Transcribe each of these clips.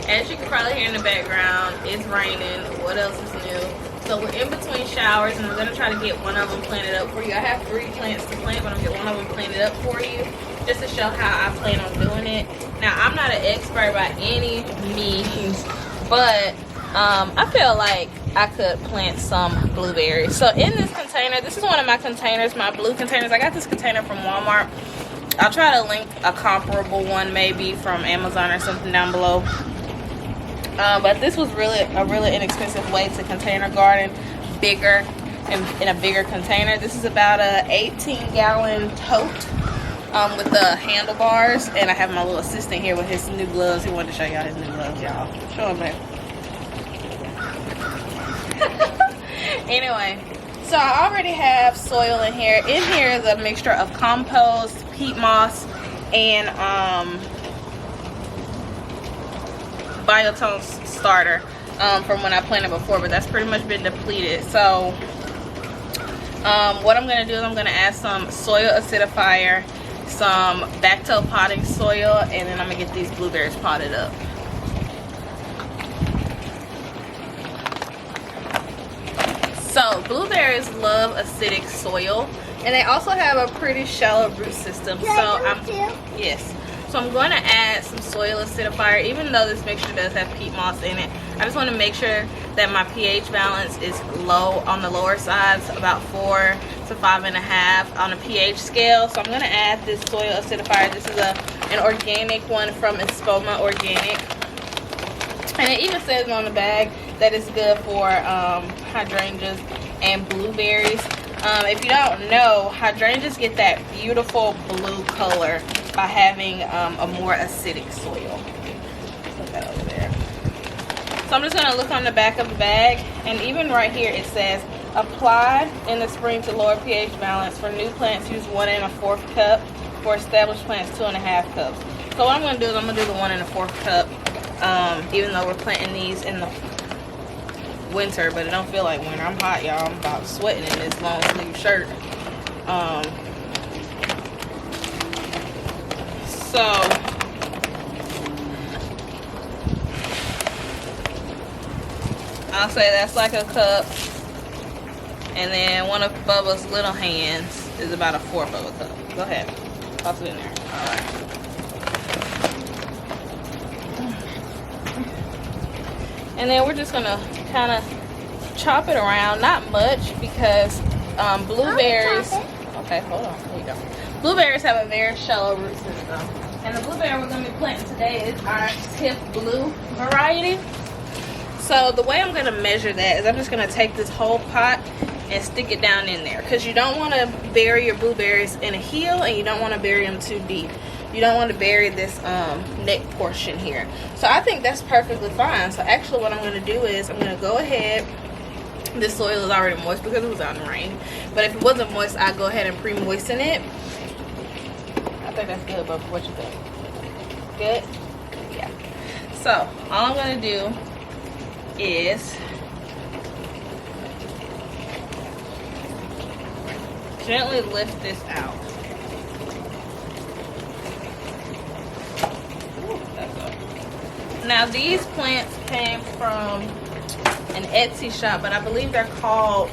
As you can probably hear in the background, it's raining. What else is new? So we're in between showers, and I'm going to try to get one of them planted up for you. I have 3 plants to plant, but I'm going to get one of them planted up for you just to show how I plan on doing it. Now, I'm not an expert by any means, but I feel like I could plant some blueberries. So in this container, this is one of my containers, my blue containers. I got this container from Walmart. I'll try to link a comparable one maybe from Amazon or something down below. But this was really a really inexpensive way to container garden, bigger in a bigger container. This is about a 18-gallon tote with the handlebars, and I have my little assistant here with his new gloves. He wanted to show y'all his new gloves, y'all. Show him that. Anyway, so I already have soil in here. In here is a mixture of compost, peat moss, and biotone starter from when I planted before, but that's pretty much been depleted. So what I'm going to do is I'm going to add some soil acidifier, some backfill potting soil, and then I'm going to get these blueberries potted up. So blueberries love acidic soil, and they also have a pretty shallow root system. So I'm going to add some soil acidifier, even though this mixture does have peat moss in it. I just want to make sure that my pH balance is low on the lower sides, about 4 to 5.5 on a pH scale. So I'm going to add this soil acidifier. This is an organic one from Espoma Organic, and it even says on the bag that it's good for hydrangeas and blueberries. If you don't know, hydrangeas get that beautiful blue color by having a more acidic soil. Put that over there. So I'm just going to look on the back of the bag, and even right here it says applied in the spring to lower pH balance. For new plants, use 1 1/4 cup. For established plants, 2 1/2 cups. So what I'm going to do is I'm going to do the 1 1/4 cup, even though we're planting these in the winter, but it don't feel like winter. I'm hot, y'all. I'm about sweating in this long sleeve shirt. So I'll say that's like a cup, and then one of Bubba's little hands is about 1/4 of a cup. Go ahead, toss it in there. All right. And then we're just gonna kind of chop it around, not much, because blueberries. Okay, hold on. Here you go. Blueberries have a very shallow root system, and the blueberry we're gonna be planting today is our Tip Blue variety. So the way I'm gonna measure that is I'm just gonna take this whole pot and stick it down in there, because you don't want to bury your blueberries in a heel, and you don't want to bury them too deep. You don't want to bury this neck portion here. So I think that's perfectly fine. So actually what I'm going to do is I'm going to go ahead. This soil is already moist because it was out in the rain. But if it wasn't moist, I'd go ahead and pre-moisten it. I think that's good, but what you think? Good? Yeah. So all I'm going to do is gently lift this out. Now these plants came from an Etsy shop, but I believe they're called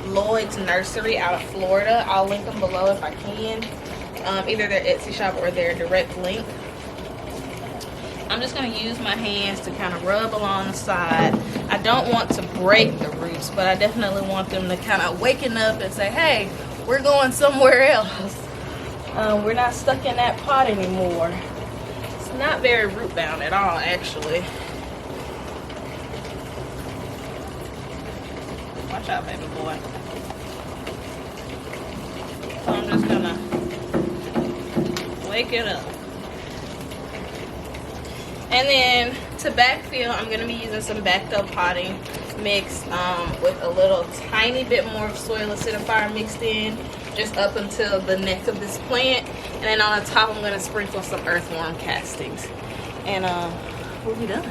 Lloyd's Nursery out of Florida. I'll link them below if I can. Either their Etsy shop or their direct link. I'm just going to use my hands to kind of rub along the side. I don't want to break the roots, but I definitely want them to kind of waken up and say, hey, we're going somewhere else. We're not stuck in that pot anymore. It's not very root bound at all, actually. Watch out, baby boy. So I'm just gonna wake it up. And then to backfill, I'm gonna be using some backfill potting mixed with a little tiny bit more of soil acidifier mixed in, just up until the neck of this plant. And then on the top, I'm gonna sprinkle some earthworm castings. And we'll be done.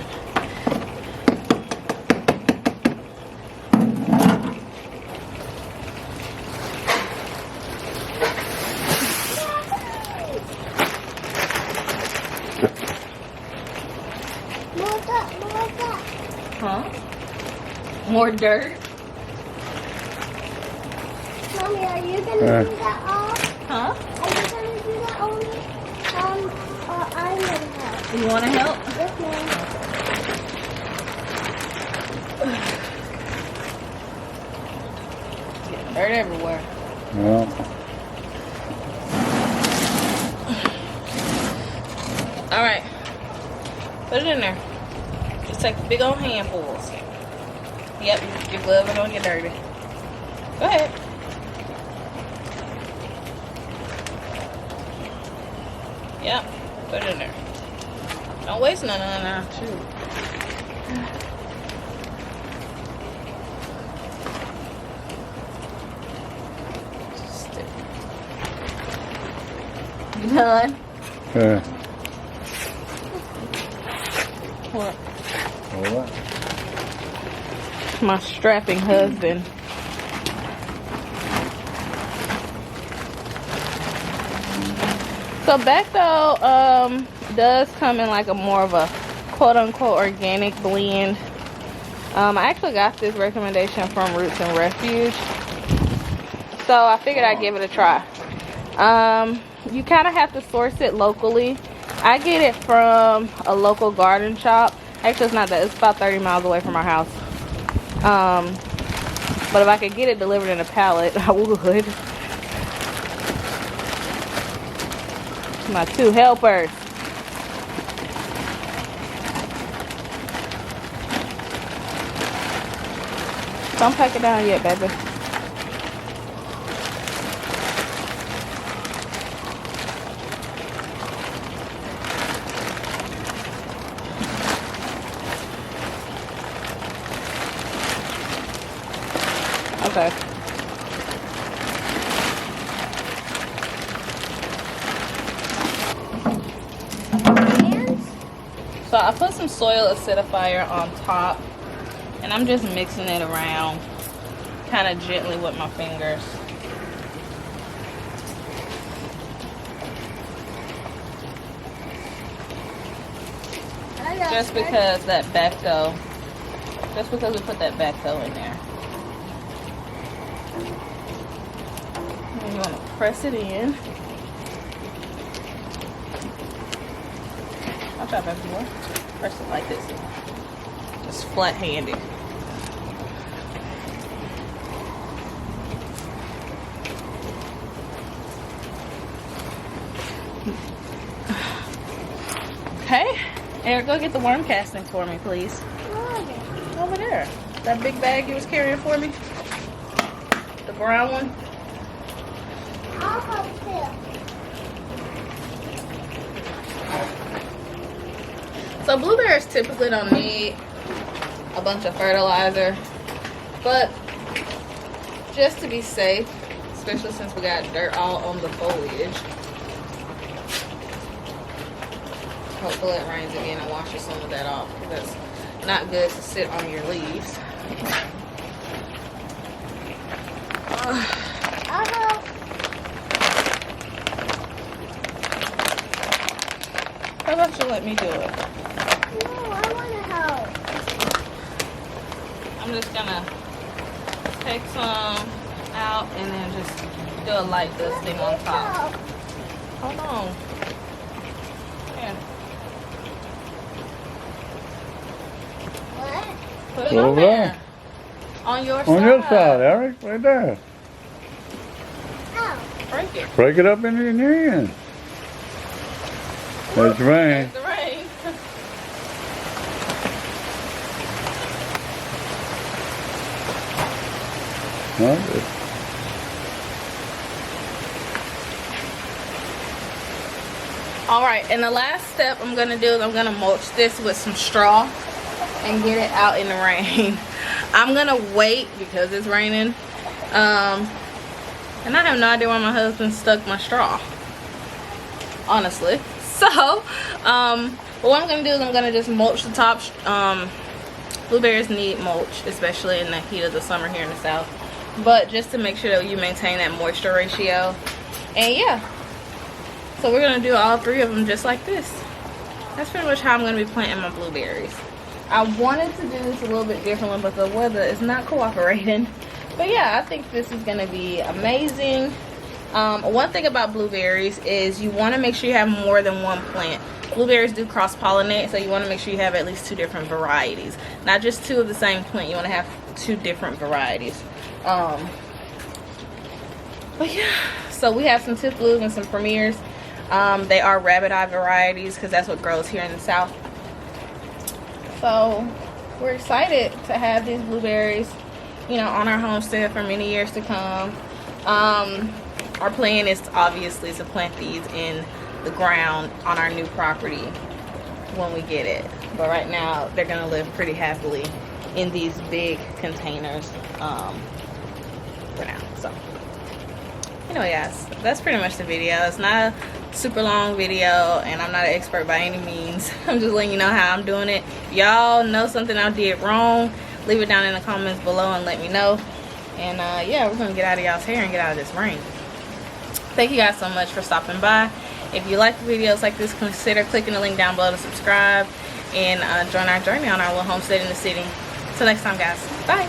More dirt, more dirt. Huh? More dirt? Mommy, are you gonna do that all? Huh? Are you gonna do that only? Or I'm gonna help. You want to help? Yes, ma'am. Getting dirt everywhere. Yeah. Alright. Put it in there. Just take the big old handfuls. Yep, your gloves are gonna get dirty. Go ahead. Yep, put it in there. Don't waste none of that too. Stick. You done? Yeah. What? All right. My strapping husband. So Backfilling does come in like a more of a quote-unquote organic blend. I actually got this recommendation from Roots and Refuge, so I figured I'd give it a try. You kind of have to source it locally. I get it from a local garden shop. Actually, it's not that. It's about 30 miles away from our house. But if I could get it delivered in a pallet, I would. My two helpers. Don't pack it down yet, baby. Okay. So I put some soil acidifier on top, and I'm just mixing it around kind of gently with my fingers. Just because that Backfilling, just because we put that Backfilling in there. And you want to press it in. I'll try back more. Press it like this. Just flat-handed. Okay. Eric, go get the worm casting for me, please. Over there. That big bag you was carrying for me. The brown one. I'll help too. So blueberries typically don't need a bunch of fertilizer, but just to be safe, especially since we got dirt all on the foliage, hopefully it rains again and washes some of that off, because that's not good to sit on your leaves. I'll help. How about you let me do it? No, I want to help. I'm just gonna take some out and then just do a light dusting on top. Hold on. Here. What? Put it Go on over there. there. On your side. On your side, Eric, right there. Oh. Break it. Break it up in your hand. That's rain. There's the rain. Huh? Alright, and the last step I'm going to do is I'm going to mulch this with some straw and get it out in the rain. I'm going to wait because it's raining. And I have no idea why my husband stuck my straw, honestly. So, but what I'm going to do is I'm going to just mulch the top. Blueberries need mulch, especially in the heat of the summer here in the south. But just to make sure that you maintain that moisture ratio. And yeah. So we're going to do all three of them just like this. that's pretty much how I'm going to be planting my blueberries. I wanted to do this a little bit differently, but the weather is not cooperating. But yeah, I think this is going to be amazing. One thing about blueberries is you want to make sure you have more than one plant. Blueberries do cross-pollinate, so you want to make sure you have at least 2 different varieties. Not just 2 of the same plant, you want to have 2 different varieties. But yeah, so we have some tip blues and some premiers. They are rabbit eye varieties because that's what grows here in the South. So we're excited to have these blueberries, you know, on our homestead for many years to come. Our plan is obviously to plant these in the ground on our new property when we get it. But right now they're gonna live pretty happily in these big containers for now. So anyway, guys, that's pretty much the video. It's not a super long video and I'm not an expert by any means. I'm just letting you know how I'm doing it. Y'all know something I did wrong, leave it down in the comments below and let me know. And yeah, we're gonna get out of y'all's hair and get out of this rain. Thank you guys so much for stopping by. If you like videos like this, consider clicking the link down below to subscribe and join our journey on our little homestead in the city. Till next time, guys. Bye.